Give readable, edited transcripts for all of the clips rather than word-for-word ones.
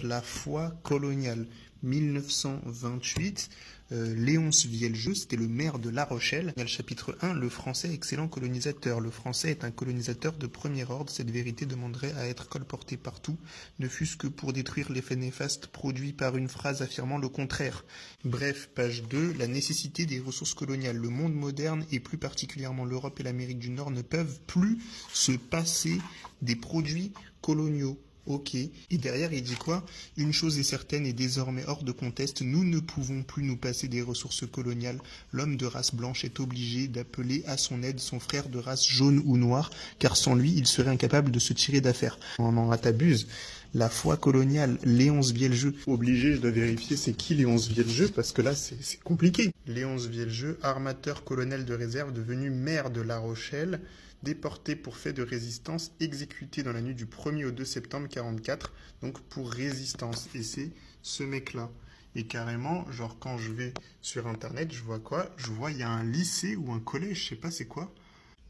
La foi coloniale, 1928, Léonce Vieljeux, c'était le maire de La Rochelle. Il y a le chapitre 1, le français excellent colonisateur. Le français est un colonisateur de premier ordre. Cette vérité demanderait à être colportée partout, ne fût-ce que pour détruire l'effet néfaste produit par une phrase affirmant le contraire. Bref, page 2, la nécessité des ressources coloniales. Le monde moderne, et plus particulièrement l'Europe et l'Amérique du Nord, ne peuvent plus se passer des produits coloniaux. Ok. Et derrière, il dit quoi? Une chose est certaine et désormais hors de conteste, nous ne pouvons plus nous passer des ressources coloniales. L'homme de race blanche est obligé d'appeler à son aide son frère de race jaune ou noire, car sans lui, il serait incapable de se tirer d'affaire. Non, t'abuses. La foi coloniale, Léonce Vieljeux. Obligé, je dois vérifier c'est qui Léonce Vieljeux, parce que là, c'est compliqué. Léonce Vieljeux, armateur colonel de réserve devenu maire de La Rochelle, déporté pour fait de résistance, exécuté dans la nuit du 1er au 2 septembre 1944, donc pour résistance. Et c'est ce mec-là. Et carrément, genre quand je vais sur Internet, je vois quoi? Je vois il y a un lycée ou un collège, je sais pas c'est quoi.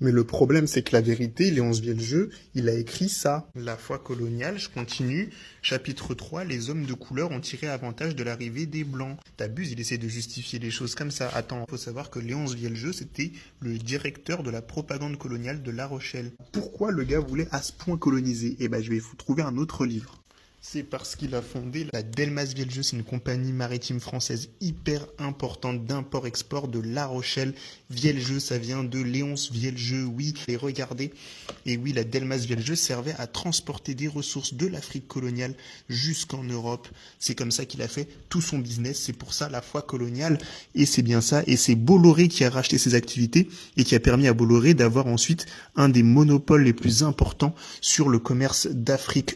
Mais le problème, c'est que la vérité, Léonce Vieljeux, il a écrit ça. La foi coloniale, je continue. Chapitre 3, les hommes de couleur ont tiré avantage de l'arrivée des Blancs. T'abuses, il essaie de justifier les choses comme ça. Attends, faut savoir que Léonce Vieljeux, c'était le directeur de la propagande coloniale de La Rochelle. Pourquoi le gars voulait à ce point coloniser? Eh ben, je vais vous trouver un autre livre. C'est parce qu'il a fondé la Delmas Vieljeux, c'est une compagnie maritime française hyper importante d'import-export de La Rochelle. Vieljeux, ça vient de Léonce Vieljeux, oui. Et regardez, et oui, la Delmas Vieljeux servait à transporter des ressources de l'Afrique coloniale jusqu'en Europe. C'est comme ça qu'il a fait tout son business, c'est pour ça la foi coloniale, et c'est bien ça. Et c'est Bolloré qui a racheté ses activités et qui a permis à Bolloré d'avoir ensuite un des monopoles les plus importants sur le commerce d'Afrique.